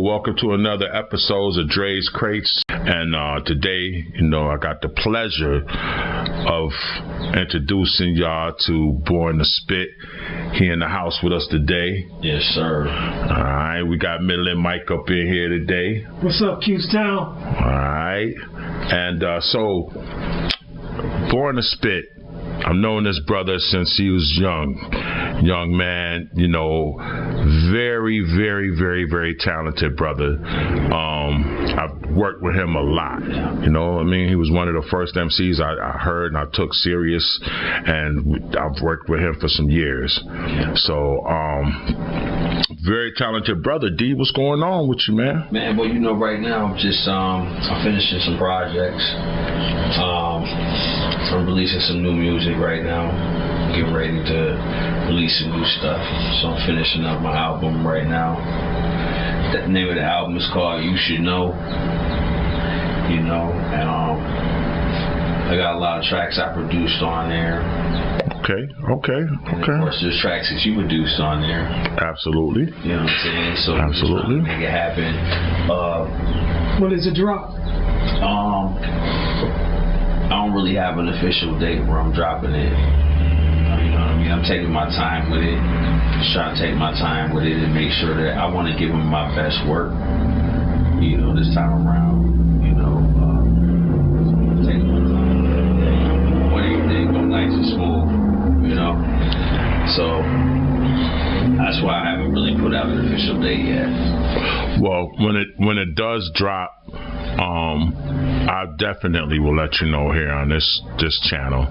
welcome to another episode of Dre's Crates. And today, I got the pleasure of introducing y'all to Born to Spit. He in the house with us today. Yes, sir. All right, we got Midland Mike up in here today. What's up, Q-Town? All right, and so Born to Spit. I've known this brother since he was young man, very, very, very, very talented brother. I've worked with him a lot, he was one of the first MCs I heard and I took serious, and I've worked with him for some years. So, very talented brother. D, what's going on with you, man? Man, well, right now I'm just I'm finishing some projects. I'm releasing some new music right now. Getting ready to release some new stuff. So I'm finishing up my album right now. The name of the album is called You Should Know. And I got a lot of tracks I produced on there. Okay. And of course, there's tracks that you produced on there. Absolutely. You know what I'm saying? So absolutely. Make it happen. When does it drop? I don't really have an official date where I'm dropping it. You know what I mean? I'm taking my time with it. Just trying to take my time with it and make sure that I want to give them my best work. This time around. Taking my time. What do you think? I'm nice and smooth. So that's why I haven't really put out an official date yet. Well, when it does drop, I definitely will let you know here on this channel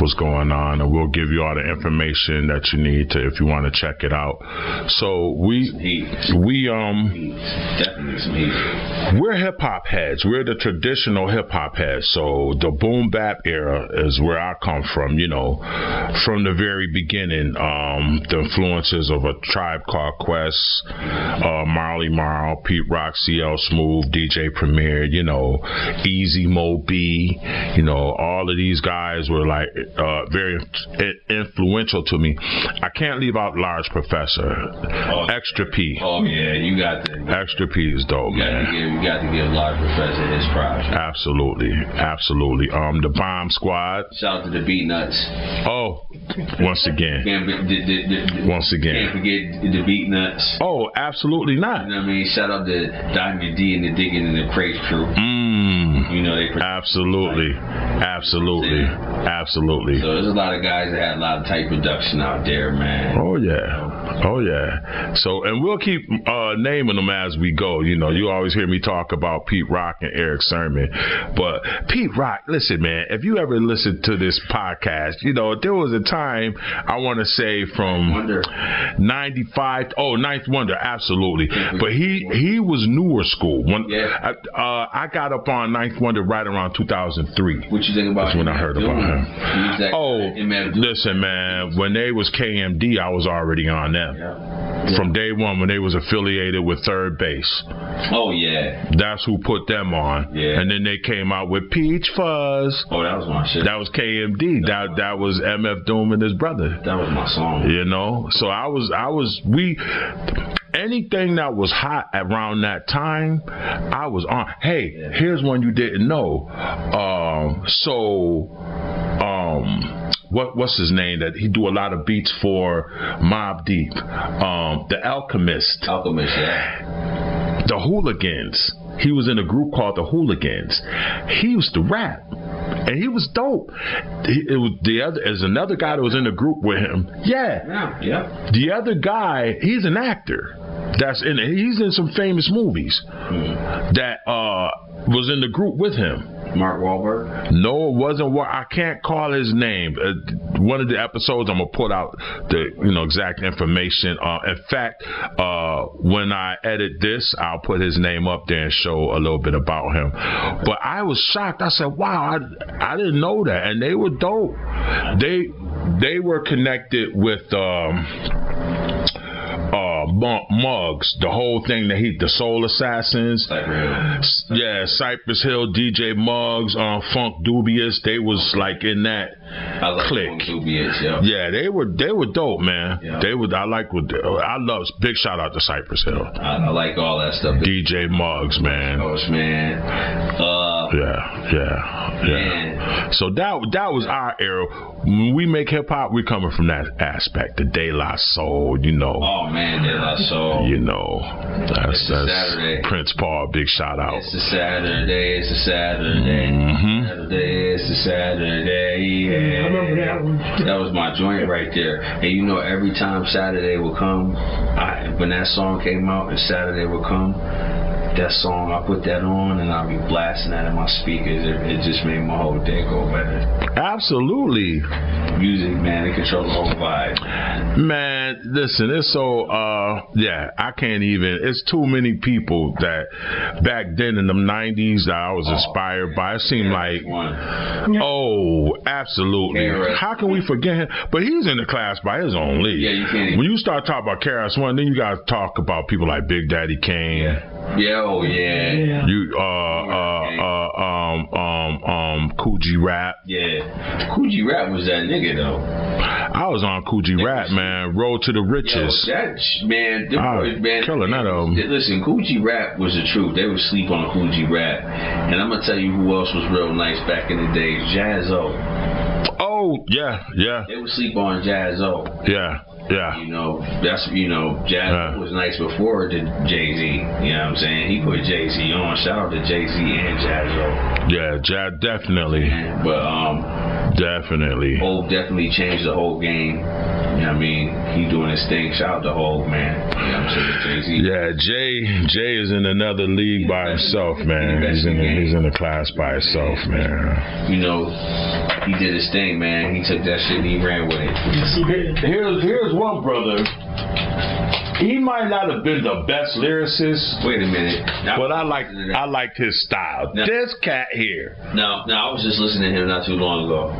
what's going on, and we'll give you all the information that you need to if you want to check it out. So we're hip hop heads. We're the traditional hip hop heads. So the boom bap era is where I come from. From the very beginning, the influences of A Tribe Called Quest, Marley Marl, Pete Rock, CL Smooth, DJ Premier, Easy Mo B, all of these guys were like very influential to me. I can't leave out Large Professor, Extra P. Oh yeah, you got to. Extra P is dope, man. You got to give Large Professor his props. Absolutely. The Bomb Squad. Shout out to the Beat Nuts. Oh, once again. Once again. Can't forget the Beat Nuts. Oh, absolutely not. You know what I mean? Shout out to Diamond D and the Digging and the Crates crew. Absolutely. So there's a lot of guys that had a lot of tight production out there, man. Oh yeah. So, and we'll keep naming them as we go. You always hear me talk about Pete Rock and Eric Sermon, but Pete Rock, listen, man, if you ever listen to this podcast, there was a time, I want to say from 95, Ninth Wonder, absolutely. But he was newer school. I got up on Ninth Wonder right around 2003. What you think about? That's when I heard about him. Listen, man, when they was KMD, I was already on them. Yeah. From day one, when they was affiliated with Third Base. Oh yeah. That's who put them on. Yeah. And then they came out with Peach Fuzz. Oh, that was my shit. That was KMD. That was MF Doom and his brother. That was my song. So anything that was hot around that time, I was on. Hey, here's one you didn't know. What's his name? That he do a lot of beats for Mobb Deep. The Alchemist. Yeah. The Hooligans. He was in a group called the Hooligans. He used to rap. And he was dope. There's another guy that was in the group with him. Yeah. The other guy, he's an actor. He's in some famous movies. That was in the group with him. Mark Wahlberg? No, it wasn't. I can't call his name. One of the episodes, I'm gonna put out the exact information. In fact, when I edit this, I'll put his name up there and show a little bit about him. But I was shocked. I said, "Wow, I didn't know that." And they were dope. They were connected with Muggs, the whole thing that the Soul Assassins. Yeah, Cypress Hill, DJ Muggs, Funk Dubious. They was like in that clique. Funk Dubious, yeah, they were dope, man. Yeah. I love. Big shout out to Cypress Hill. I like all that stuff. DJ Muggs, man. Man. Yeah. Man. So that was our era. When we make hip hop, we're coming from that aspect, the De La Soul, you know. Oh man, De La Soul. You know, that's Saturday. Prince Paul. Big shout out. It's a Saturday. It's a Saturday. Mm-hmm. Saturday. It's a Saturday. Yeah. I remember that one. That was my joint right there. And you know, every time Saturday would come, when that song came out and Saturday would come, that song, I put that on and I'll be blasting that in my speakers. It just made my whole day go better. Absolutely. Music, man, it controls the whole vibe. Man, listen, it's so, I can't even, it's too many people that back then in the 90s that I was inspired by. It seemed like, absolutely. KRS. How can we forget him? But he's in the class by his own league. Yeah, you can't even. When you start talking about KRS-One, then you got to talk about people like Big Daddy Kane. Yeah. You Coogee Rap. Yeah. Coogee Rap was that nigga though. I was on Coogee Rap, man. Road to the Riches. Man, killing that album. Listen, Coogee Rap was the truth. They would sleep on Coogee Rap. And I'm gonna tell you who else was real nice back in the day. Jaz-O. Oh, yeah. They would sleep on Jaz-O. Yeah. You know, Jaz was nice before the Jay-Z. You know what I'm saying? He put Jay-Z on. Shout out to Jay-Z and Jaz-O. Yeah, Jaz definitely. But definitely. Hov definitely changed the whole game. You know what I mean? He doing his thing. Shout out to Hov, man. You know what I'm saying? Jay-Z. Yeah, Jay is in another league by himself, man. He's in a class by himself, man. You know, he did his thing, man. He took that shit and he ran with it. Yes, he did. Here's one brother. He might not have been the best lyricist. Wait a minute. But I liked his style. Now, this cat here. No, I was just listening to him not too long ago.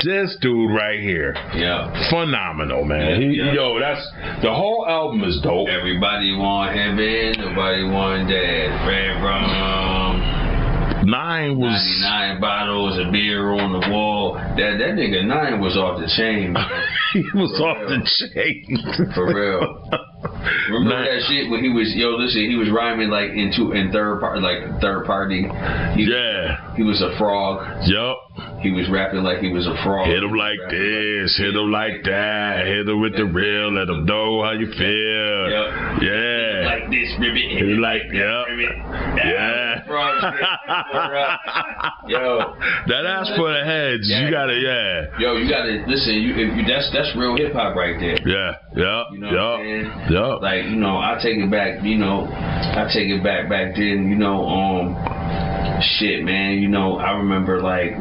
This dude right here. Yeah. Phenomenal, man. Yo, that's the whole album is dope. Everybody want heaven, nobody want death. Red rum. 9 was 99 bottles of beer on the wall. That nigga 9 was off the chain. He was off the chain. For real. Remember that shit when he was he was rhyming like in third party. He was a frog. Yup. He was rapping like he was a frog. Hit him like this, hit him like that, hit him with the real, let him know how you feel. Yep. Yeah. Like this, ribbit. Hit him like, yep. Yeah. Yo. That's for the heads. Yeah. You gotta, Yo, you gotta listen. That's real hip hop right there. Yeah. Yep. You know what I'm saying? Yep. Like, you know, I take it back. You know, I take it back then. You know, shit, man. You know, I remember like.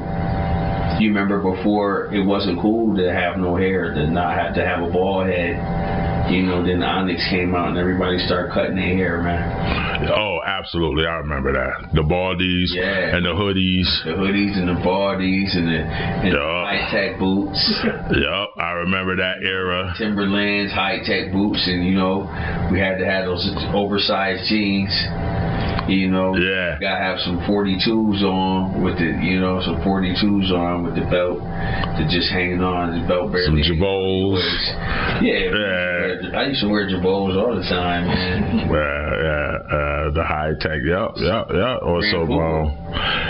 You remember before it wasn't cool to have no hair, to not have to have a bald head. You know, then the Onyx came out and everybody started cutting their hair, man. Oh, absolutely. I remember that. The baldies and the hoodies. The hoodies and the baldies and the high-tech boots. Yup, I remember that era. Timberlands, high-tech boots, and, you know, we had to have those oversized jeans. You know, you gotta have some 42s on with the, you know, some 42s on with the belt to just hanging on the belt barely. Some Jabos. Yeah. I used to wear Jabos all the time, man. The high tech, Also,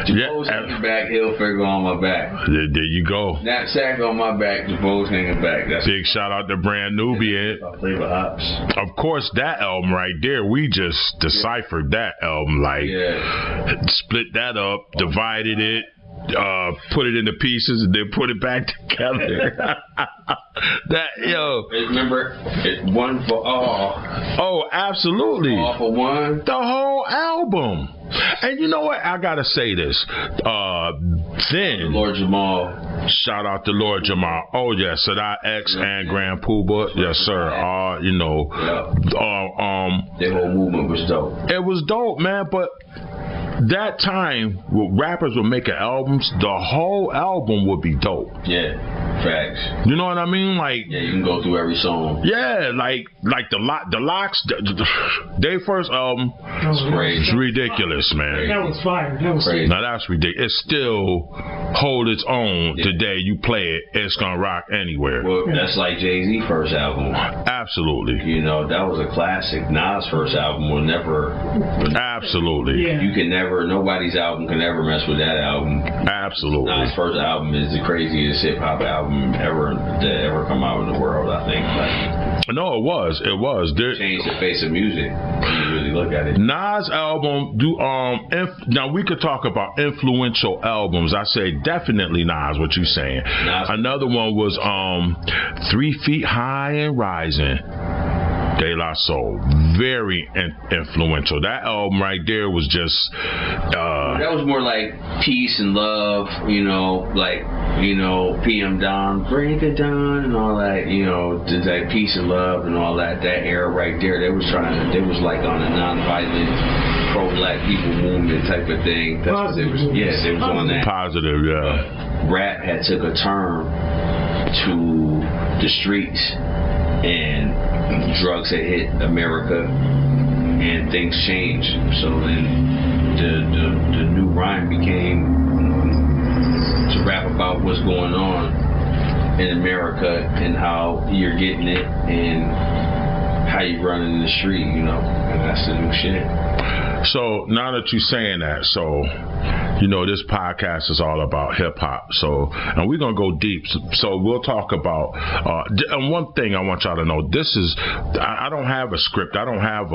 Jabos hanging back, heel figure on my back. There you go. Knapsack on my back, Jabos hanging back. That's big shout out to Brand Nubian. Flavor Hops. Of course, that album right there, we just deciphered that album. Like, split that up, divided it, put it into pieces, and then put it back together. Remember, one for all. Oh, absolutely. All for one. The whole album. And you know what? I gotta say this. Then Lord Jamal. Shout out to Lord Jamal. Oh yes, Sadat X and Grand Puba. Yes, sir. You know, the whole movement was dope. It was dope, man. But that time, when rappers were making albums, the whole album would be dope. Yeah, facts. You know what I mean? Like, Yeah, you can go through every song. yeah, like the Locks, their first album That Crazy. is ridiculous, man. was fire. That was Crazy. Now that's ridiculous. It still hold its own today. You play it, it's gonna rock anywhere. Well, that's like Jay-Z first album. Absolutely, You know, that was a classic. Nas first album will never. absolutely, Yeah. You can never. Nobody's album can ever mess with that album. absolutely. Nas first album is the craziest hip hop album ever that ever come out in the world. I think. Like, No, it was. There, changed the face of music. When you really look at it. Nas album now we could talk about influential albums. I say definitely Nas, what you saying. Nas. Another one was 3 Feet High and Rising. De La Soul, very influential. That album right there was just That was more like peace and love, you know, like, you know, PM Dawn, break it down and all that, you know, that peace and love and all that. That era right there, they was like on a non-violent pro-black people movement type of thing. That's what they was. Yes, they was on that. positive, yeah. Rap had took a turn to the streets, and drugs had hit America, and things changed. So then the new rhyme became to rap about what's going on in America and how you're getting it and how you run in the street, you know, and that's the new shit. So now that you're saying that, so you know this podcast is all about hip hop. So, and we're gonna go deep. So we'll talk about. And one thing I want y'all to know: this is I don't have a script. I don't have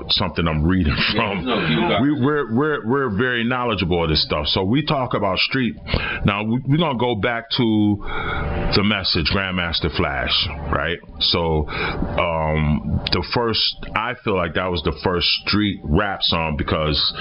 something I'm reading from. We're very knowledgeable of this stuff. So we talk about street. Now we're gonna go back to the message, Grandmaster Flash, right? So the first, I feel like that was the first street rap song because,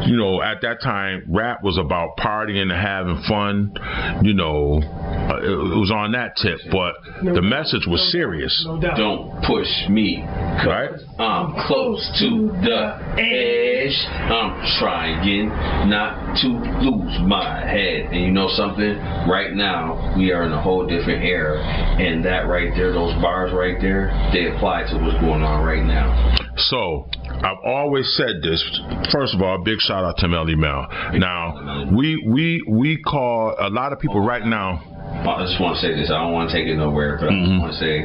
you know, at that time rap was about partying and having fun. You know, it was on that tip, but the message was serious. No doubt. Don't push me, Right? I'm close to the edge. I'm trying not to lose my head. And you know something? Right now, we are in a whole different era. And that right there, those bars right there, they apply to what's going on right now. So I've always said this. First of all, big shout out to Melly Mel. Now we call a lot of people right now. I just want to say this. I don't want to take it nowhere, but I just want to say,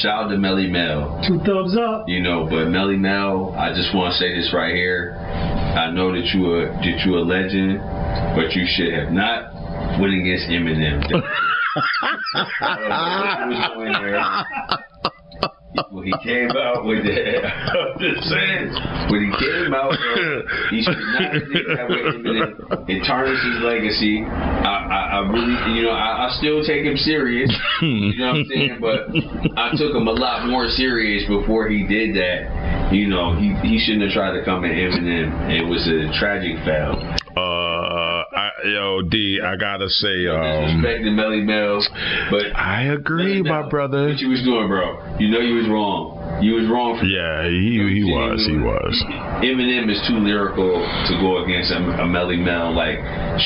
shout out to Melly Mel. 2 thumbs up. You know, but Melly Mel, I just want to say this right here. I know that you a legend, but you should have not went against Eminem. I don't know what he was doing there. When he came out with that, I'm just saying, when he came out, he should not have did that with Eminem. It tarnished his legacy. I really, you know, I still take him serious. You know what I'm saying? But I took him a lot more serious before he did that. You know, he shouldn't have tried to come at Eminem. It was a tragic foul. D, I gotta say, Disrespect to Melly Mel, but I agree, Melly Mel, my brother. what you was doing, bro? You know you was wrong. You was wrong. Yeah, he was. Eminem is too lyrical to go against a Melly Mel. Like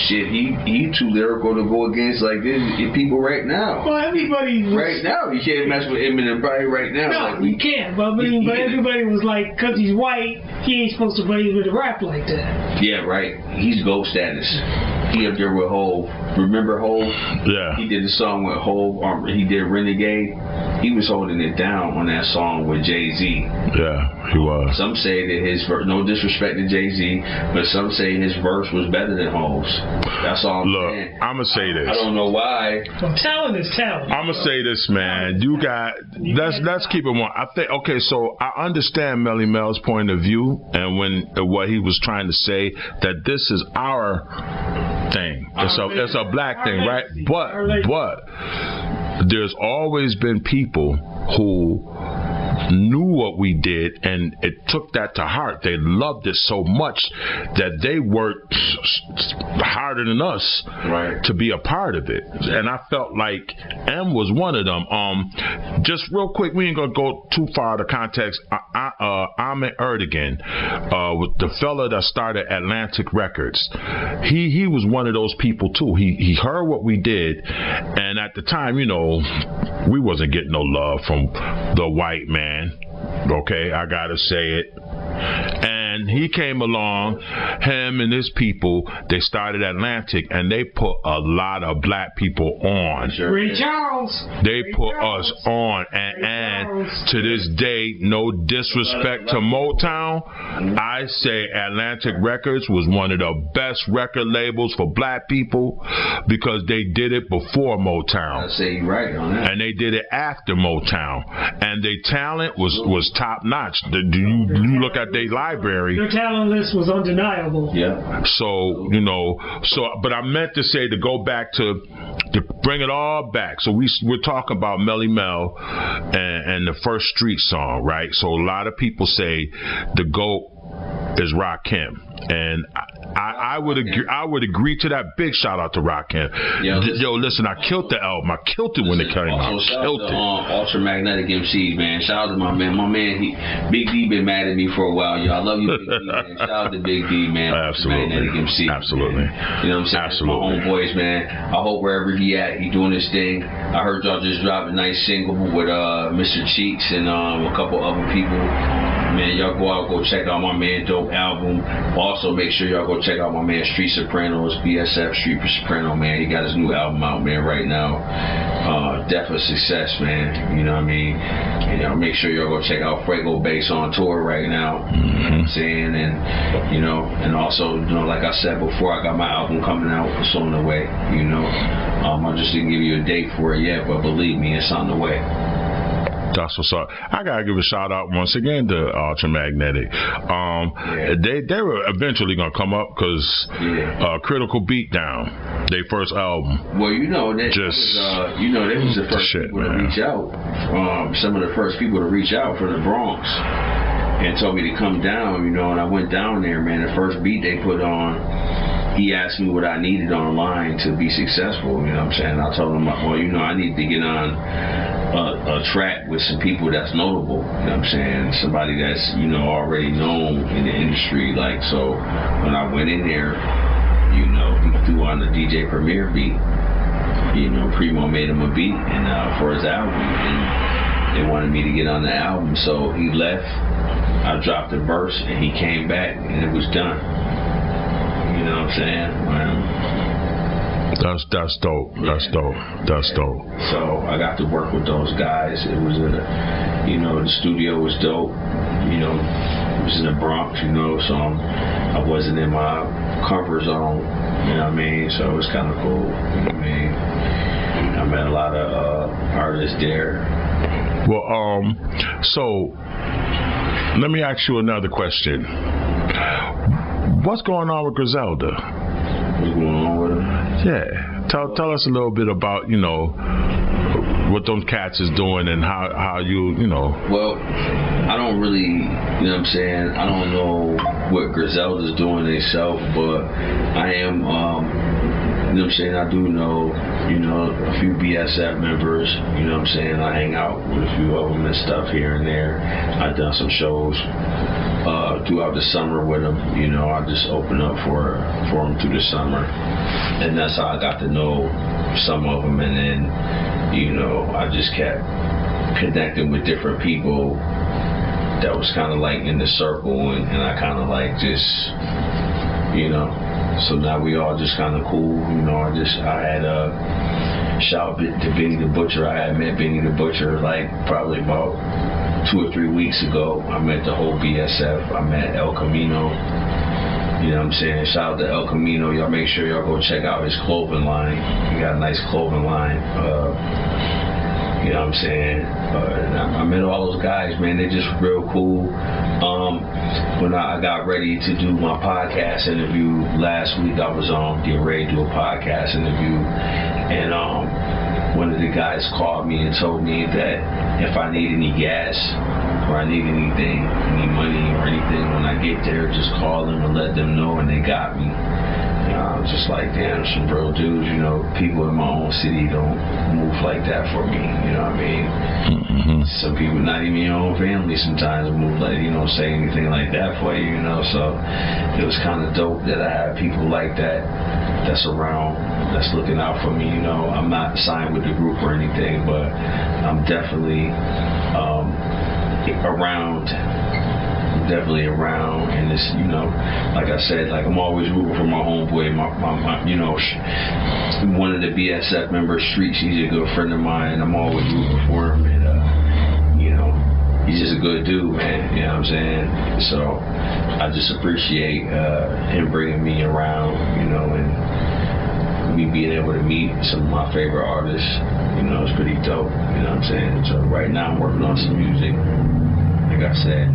shit, he too lyrical to go against like this people right now. Well, everybody was, Right now, you can't mess with Eminem probably right now. No, like you can't. But I mean, but everybody was like, because he's white, he ain't supposed to be able to rap like that. Yeah, right. He's GOAT status. He up there with Hov. Remember Hov? Yeah. He did a song with Hov. He did Renegade. He was holding it down on that song with Jay-Z. Yeah, he was. Some say that his verse, no disrespect to Jay-Z, but some say his verse was better than Hov's. That's all I'm saying. Look, I'm gonna say this. I don't know why. Well, talent is talent. I'm gonna say this, man. You got let's keep it one. I think okay. So I understand Melly Mel's point of view and what he was trying to say that this is our thing. It's a black thing, right? But there's always been people who knew what we did, and it took that to heart. They loved it so much that they worked harder than us to be a part of it. And I felt like M was one of them. Just real quick, we ain't gonna go too far out of context. Ahmet Erdogan, with the fella that started Atlantic Records, he was one of those people too. He heard what we did, and at the time, you know, we wasn't getting no love from the white man. Okay, I gotta say it. And he came along, him and his people, they started Atlantic, and they put a lot of black people on. Ray Charles. They put us on, and to this day, no disrespect to Motown, I say Atlantic Records was one of the best record labels for black people because they did it before Motown. I say you're right on that. And they did it after Motown, and their talent was top notch. You look at their library. Their talent list was undeniable. Yeah. So, you know, but I meant to say, to go back to bring it all back. So we're talking about Melly Mel and the first street song, right? So a lot of people say the GOAT is Rakim, and I would agree. I would agree to that. Big shout out to Rakim. Yo, listen, I killed the album. I killed it when it came out. Killed it. Ultramagnetic MC, man. Shout out to my man. My man, Big D been mad at me for a while, yo. I love you, Big D, man. Shout out to Big D, man. Absolutely. MC, absolutely. Man. You know what I'm saying? Absolutely. My own voice, man. I hope wherever he at, he doing his thing. I heard y'all just drop a nice single with Mr. Cheeks and a couple other people. Man, y'all go check out my man Dope album. Also, make sure y'all go check out my man Street Sopranos, BSF Street Soprano, man. He got his new album out, man, right now. Definitely success, man. You know what I mean? You know, make sure y'all go check out Fuego Bass on tour right now. You know what I'm saying? And, you know, and also, you know, like I said before, I got my album coming out. It's on the way, you know. I just didn't give you a date for it yet, but believe me, it's on the way. That's what's up. I gotta give a shout out once again to Ultramagnetic. They were eventually gonna come up because Critical Beatdown, their first album. Well, you know that they was the first people to reach out. Some of the first people to reach out for the Bronx and told me to come down. You know, and I went down there, man. The first beat they put on, he asked me what I needed online to be successful. You know what I'm saying? I told him, well, you know, I need to get on a track with some people that's notable. You know what I'm saying? Somebody that's, you know, already known in the industry. Like, so when I went in there, you know, he threw on the DJ Premier beat. You know, Primo made him a beat and for his album, and they wanted me to get on the album. So he left. I dropped a verse, and he came back, and it was done. You know what I'm saying? That's dope. That's dope. That's dope. So I got to work with those guys. It was you know, the studio was dope. You know, it was in the Bronx, you know, so I wasn't in my comfort zone. You know what I mean? So it was kind of cool. You know what I mean? I met a lot of artists there. Well, so let me ask you another question. What's going on with Griselda? What's going on with her? Yeah. Tell us a little bit about, you know, what those cats is doing and how you know. Well, I don't really, you know what I'm saying, I don't know what Griselda's doing itself, but I am, you know what I'm saying, I do know, you know, a few BSF members, you know what I'm saying, I hang out with a few of them and stuff here and there. I've done some shows throughout the summer with them, you know, I just open up for them through the summer, and that's how I got to know some of them, and then, you know, I just kept connecting with different people that was kind of like in the circle, and I kind of like just, you know, so now we all just kind of cool, you know. I had a shout to Benny the Butcher. I had met Benny the Butcher like probably about 2 or 3 weeks ago. I met the whole BSF. I met El Camino. You know what I'm saying? Shout out to El Camino. Y'all make sure y'all go check out his clothing line. He got a nice clothing line. You know what I'm saying? I met all those guys, man. They're just real cool. When I got ready to do my podcast interview last week, I was getting ready to do a podcast interview, and one of the guys called me and told me that if I need any gas or I need anything, need money or anything, when I get there, just call them and let them know, and they got me. I'm just like, damn, some real dudes, you know, people in my own city don't move like that for me, you know what I mean? Mm-hmm. Some people, not even your own family sometimes move like, you know, say anything like that for you, you know, so it was kind of dope that I had people like that that's around, that's looking out for me, you know. I'm not signed with the group or anything, but I'm definitely around, and it's, you know, like I said, like I'm always rooting for my homeboy, my you know, one of the BSF members, Streets. He's a good friend of mine. I'm always rooting for him, and you know, he's just a good dude, man. You know what I'm saying? So I just appreciate him bringing me around, you know, and me being able to meet some of my favorite artists. You know, it's pretty dope. You know what I'm saying? So right now I'm working on some music, like I said.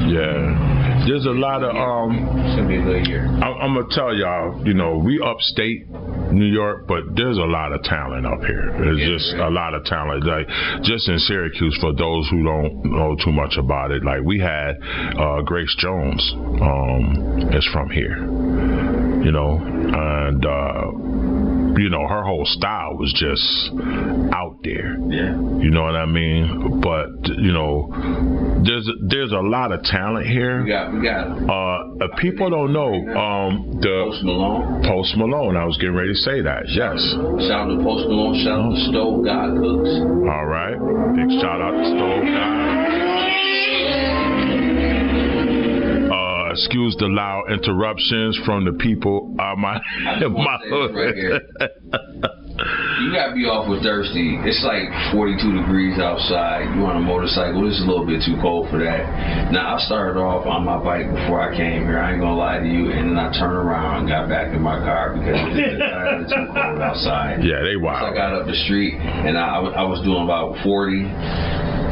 Yeah, there's a lot of It's gonna be a good year. I'm gonna tell y'all, you know, we upstate New York, but there's a lot of talent up here. There's just a lot of talent. Like just in Syracuse, for those who don't know too much about it, like we had Grace Jones, is from here, you know, and you know, her whole style was just out there. Yeah. You know what I mean? But you know, there's a lot of talent here. We got people don't know the Post Malone. Post Malone. I was getting ready to say that. Yes. Shout out to Post Malone. Shout out to Stove God Cooks. All right. Big shout out to Stove God. Excuse the loud interruptions from the people my hood. Right here. You gotta be awful thirsty. It's like 42 degrees outside. You on a motorcycle, it's a little bit too cold for that. Now I started off on my bike before I came here, I ain't gonna lie to you, and then I turned around and got back in my car because it was too cold outside. Yeah, they wild. So I got up the street and I was doing about 40.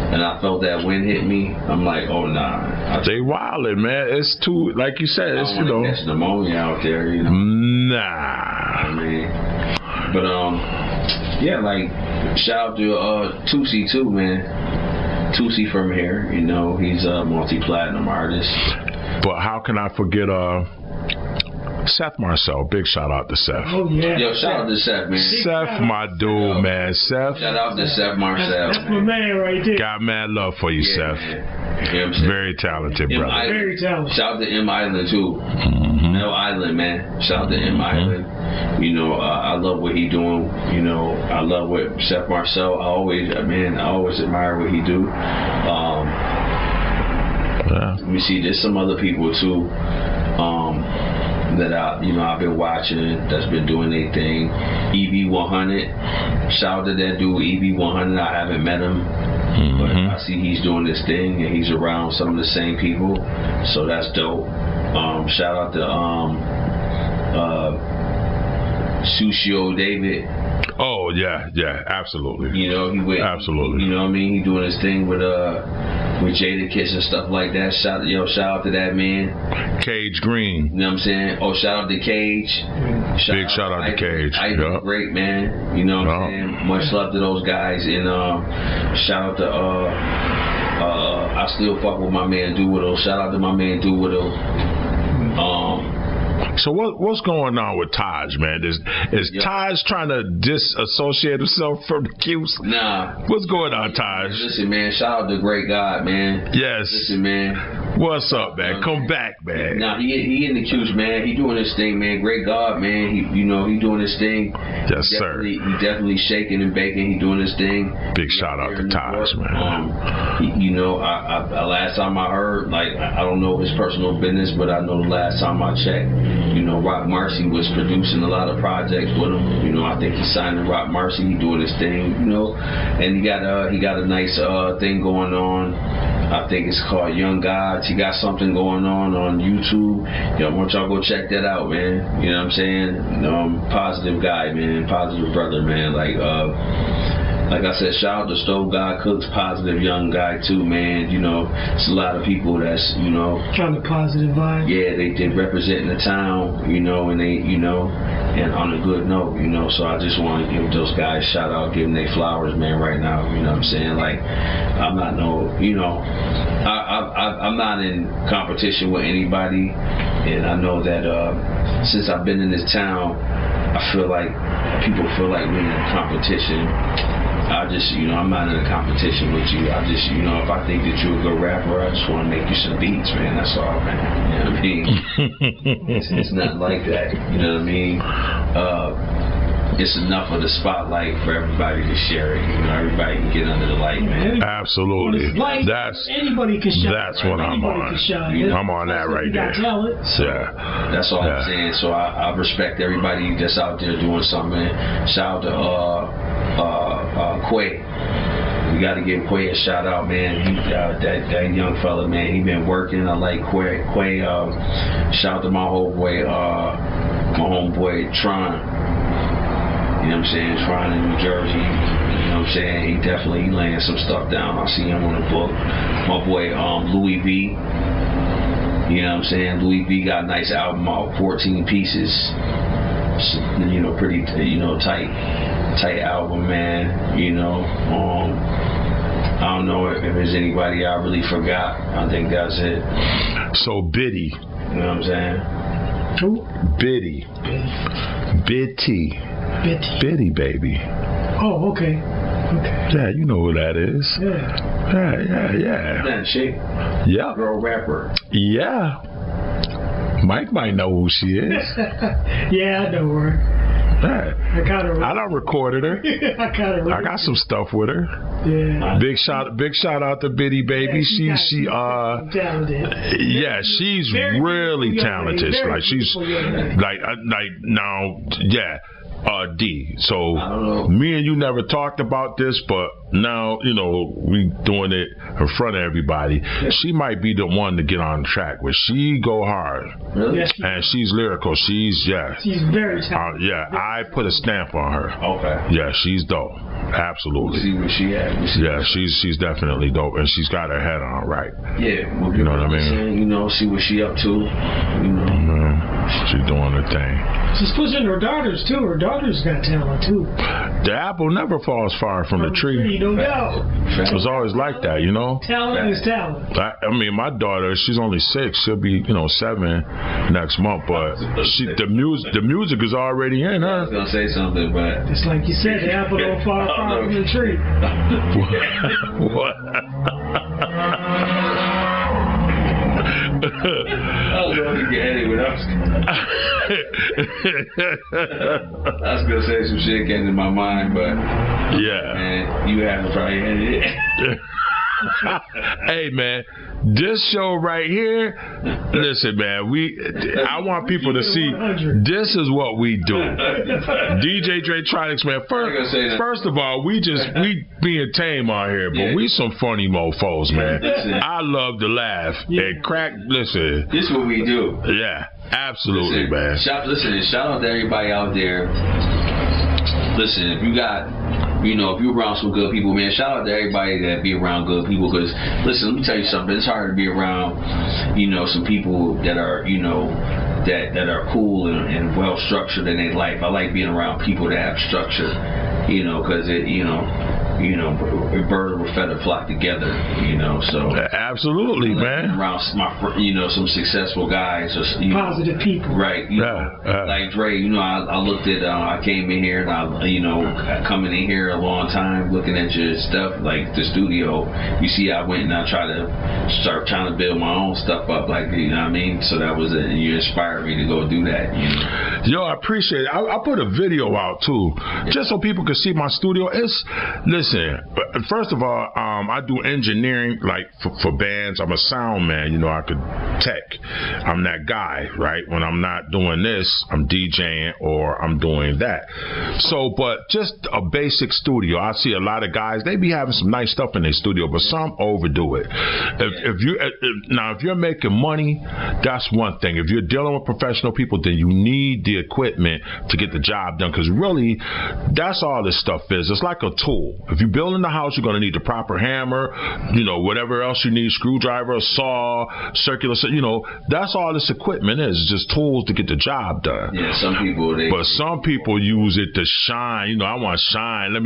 And I felt that wind hit me. I'm like, oh nah. They wildin', man. It's too, like you said, it's, you know. Catch pneumonia out there, you know. Nah. I mean, but yeah, like shout out to Tusi too, man. Tusi from here, you know, he's a multi-platinum artist. But how can I forget Seth Marcel? Big shout out to Seth. Oh yeah. Yo, shout out to Seth, man. Seth, my dude, man. Seth. Shout out to Seth Marcel. That's my man right there. Got mad love for you, Seth. Man. You know what I'm Very talented, M. brother. Island. Very talented. Shout out to M Island too. Mm-hmm. L Island, man. Shout out to M Island. You know, I love what he doing. You know, I love what Seth Marcel. I always admire what he do. Let me see. There's some other people too. That I've been watching, that's been doing their thing. EB100, shout out to that dude EB100. I haven't met him, but I see he's doing this thing and he's around some of the same people, so that's dope. Shout out to Sushio David. Oh yeah, absolutely. You know, absolutely. You know what I mean? He doing his thing with Jadakiss and stuff like that. Shout out to that man. Cage Green. You know what I'm saying? Oh, shout out to Cage. Big shout out to Cage. Yep. Great man. You know what I'm saying? Much love to those guys. And shout out to I still fuck with my man Doolittle. Shout out to my man Doolittle. So what's going on with Taj, man? Is Taj trying to disassociate himself from the Q's? Nah. What's going on, Taj? Listen, man. Shout out to Great God, man. Yes. Listen, man. What's up, man? Come back, man. Nah, he in the Q's, man. He doing his thing, man. Great God, man. He doing his thing. Yes, sir. He definitely shaking and baking. He doing his thing. Big shout out to Taj, man. I last time I heard, like, I don't know his personal business, but I know the last time I checked, you know, Rock Marcy was producing a lot of projects with him. You know, I think he signed to Rock Marcy. He doing his thing, you know, and he got a nice thing going on. I think it's called Young Gods. He got something going on YouTube. Yo, I want y'all go check that out, man. You know what I'm saying? Positive guy, man. Positive brother, man. Like, like I said, shout out to Stove God Cooks, positive young guy too, man. You know, it's a lot of people that's, you know, kind of positive vibe. Yeah, they representing the town, you know, and they, you know, and on a good note, you know. So I just want to give those guys a shout out, give them their flowers, man, right now. You know what I'm saying? Like, I'm not I'm not in competition with anybody, and I know that since I've been in this town, I feel like people feel like we're in a competition. I just, you know, I'm not in a competition with you. I just, you know, if I think that you're a good rapper, I just want to make you some beats, man. That's all, man. You know what I mean? It's nothing like that. You know what I mean? It's enough of the spotlight for everybody to share it. You know, everybody can get under the light, man. Absolutely. Anybody can shine. That's what I'm on. I'm on that right there. Yeah. That's all I'm saying. So I respect everybody that's out there doing something. Shout out to Quay. We got to give Quay a shout out, man. That young fella, man, he been working. I like Quay. Shout out to my homeboy Tron. You know what I'm saying? Tron in New Jersey. You know what I'm saying? He definitely laying some stuff down. I see him on the book. My boy Louis B. You know what I'm saying? Louis B got a nice album out, 14 pieces. You know, pretty, you know, tight album, man. You know, I don't know if there's anybody I really forgot. I think that's it. So Biddy. You know what I'm saying? Who? Biddy. Biddy, baby. Oh, okay. Yeah, you know who that is. Yeah. That chick. Yeah. Girl rapper. Yeah. Mike might know who she is. Yeah, I know her. I done recorded her. I got some stuff with her. Yeah. Big shout out to Biddy, baby. Yeah, she's talented. Yeah, she's really talented. Like she's like now, yeah. D. So me and you never talked about this, but now, you know, we doing it in front of everybody. She might be the one to get on the track with. She go hard. Really? Yes, and she's lyrical. She's very talented. I put a stamp on her. Okay. Yeah, she's dope. Absolutely. See where she at. She's definitely dope, and she's got her head on right. Yeah. Well, you know what I mean? You know, see what she up to. You know. She's doing her thing. She's pushing her daughters too. Her daughters got talent too. The apple never falls far from the tree. No doubt. It was always like that, you know. Talent is talent. I mean, my daughter, she's only 6. She'll be, 7 next month. But the music is already in her. I was gonna say something, but it's like you said, the apple don't fall far from the tree. What? I was going to get anyway. I was going to say some shit came to my mind, but yeah, man, you haven't probably ended it. Hey man, this show right here, listen man, I want people to see this is what we do. DJ Draytronics, man. First of all, we being tame on here, but we some funny mofos, man. I love to laugh and crack. Listen, this is what we do. Yeah, absolutely, man. Shout out to everybody out there. Listen, if you got, if you're around some good people, man, shout out to everybody that be around good people. Because, listen, let me tell you something. It's hard to be around, some people that are, that are cool and well structured in their life. I like being around people that have structure, because birds of a feather flock together, so. Absolutely, man. Around some successful guys. Or, positive people. Right. Like Dre, I looked at, I came in here and coming in here a long time looking at your stuff, like the studio. You see, I went and I started trying to build my own stuff up, like, you know what I mean? So that was it. And you inspired me to go do that, Yo, I appreciate it. I put a video out too, just so people could see my studio. Listen, first of all, I do engineering, like for bands. I'm a sound man, I could tech. I'm that guy, right? When I'm not doing this, I'm DJing or I'm doing that. So, but just a basic studio. I see a lot of guys, they be having some nice stuff in their studio, but some overdo it. If you're making money, that's one thing. If you're dealing with professional people, then you need the equipment to get the job done, because really, that's all this stuff is. It's like a tool. If you're building the house, you're going to need the proper hammer, whatever else you need, screwdriver, saw, circular, that's all this equipment is, just tools to get the job done. Yeah, some people, but some people use it to shine. I want to shine.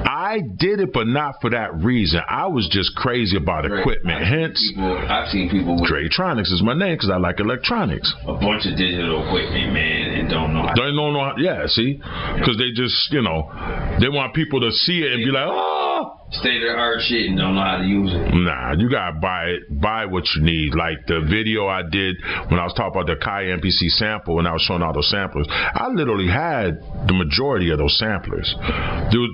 I did it, but not for that reason. I was just crazy about equipment. I've seen people with Draytronics is my name because I like electronics. A bunch of digital equipment, man, and don't know. Yeah, see, because they just, they want people to see it and be like, oh. State-of-the-art shit and don't know how to use it. Nah, you gotta buy what you need. Like the video I did when I was talking about the Kai MPC sample, when I was showing all those samplers, I literally had the majority of those samplers.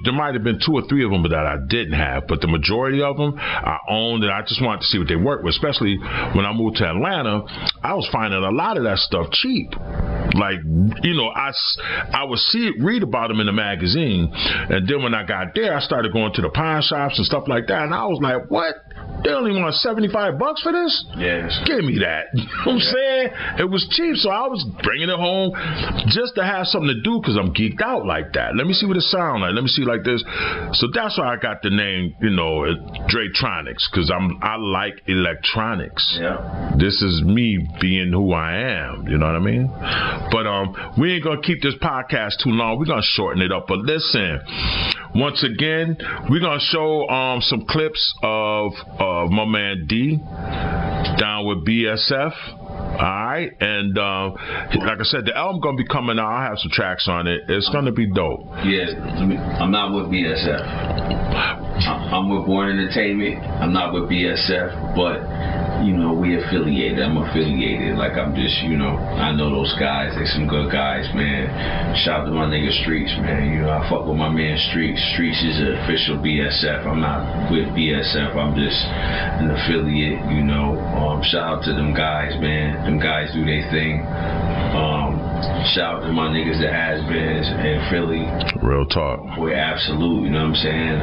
There might have been 2 or 3 of them that I didn't have, but the majority of them I owned, and I just wanted to see what they work with. Especially when I moved to Atlanta, I was finding a lot of that stuff cheap. Like, I would read about them in the magazine, and then when I got there, I started going to the pawn shops and stuff like that, and I was like, what? They only want $75 for this? Yes. Give me that. You know what I'm saying? It was cheap, so I was bringing it home just to have something to do because I'm geeked out like that. Let me see what it sounds like. Let me see like this. So that's why I got the name, Draytronics, because I like electronics. Yeah. This is me being who I am. You know what I mean? But we ain't gonna keep this podcast too long. We're gonna shorten it up. But listen, once again, we're gonna show some clips of my man D down with BSF. Alright, and like I said, the album gonna be coming out. I have some tracks on it. It's gonna be dope. Yes, I'm not with BSF. I'm with Born Entertainment. I'm not with BSF, but we affiliated. I'm affiliated. Like I'm just, I know those guys. They some good guys, man. Shout out to my nigga Streets, man. I fuck with my man Streets. Streets is an official BSF. I'm not with BSF. I'm just an affiliate. Shout out to them guys, man. Them guys do their thing. Shout out to my niggas that has-beens in Philly. Real talk. Boy, absolute. You know what I'm saying?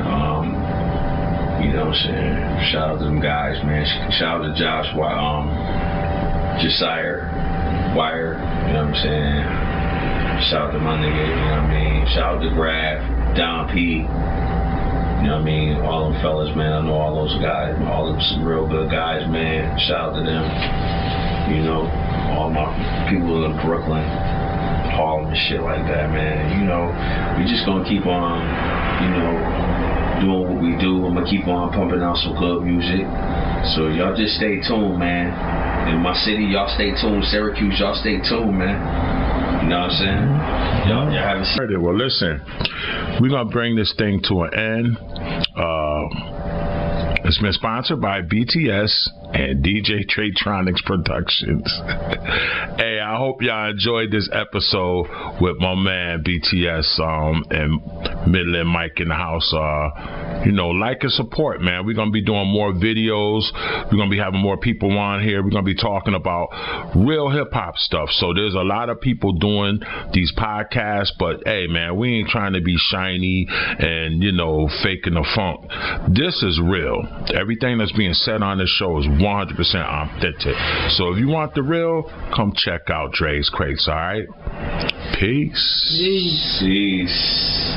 Shout out to them guys, man. Shout out to Josh, Josiah Wire, you know what I'm saying? Shout out to my nigga, you know what I mean? Shout out to Graf, Don P, you know what I mean? All them fellas, man. I know all those guys, all them some real good guys, man. Shout out to them. All my people in Brooklyn, Harlem and shit like that, man. We just gonna keep on, doing what we do. I'm gonna keep on pumping out some good music. So y'all just stay tuned, man. In my city, y'all stay tuned. Syracuse, y'all stay tuned, man. You know what I'm saying? Y'all haven't seen it. Well, listen, we're gonna bring this thing to an end. It's been sponsored by BTS and DJ Draytronics Productions. Hey, I hope y'all enjoyed this episode with my man BTS and Midland Mike in the house. Like and support, man. We're going to be doing more videos. We're going to be having more people on here. We're going to be talking about real hip-hop stuff. So there's a lot of people doing these podcasts, but hey, man, we ain't trying to be shiny and, faking the funk. This is real. Everything that's being said on this show is 100% authentic. So if you want the real, come check out Dre's Crates, all right? Peace. Peace.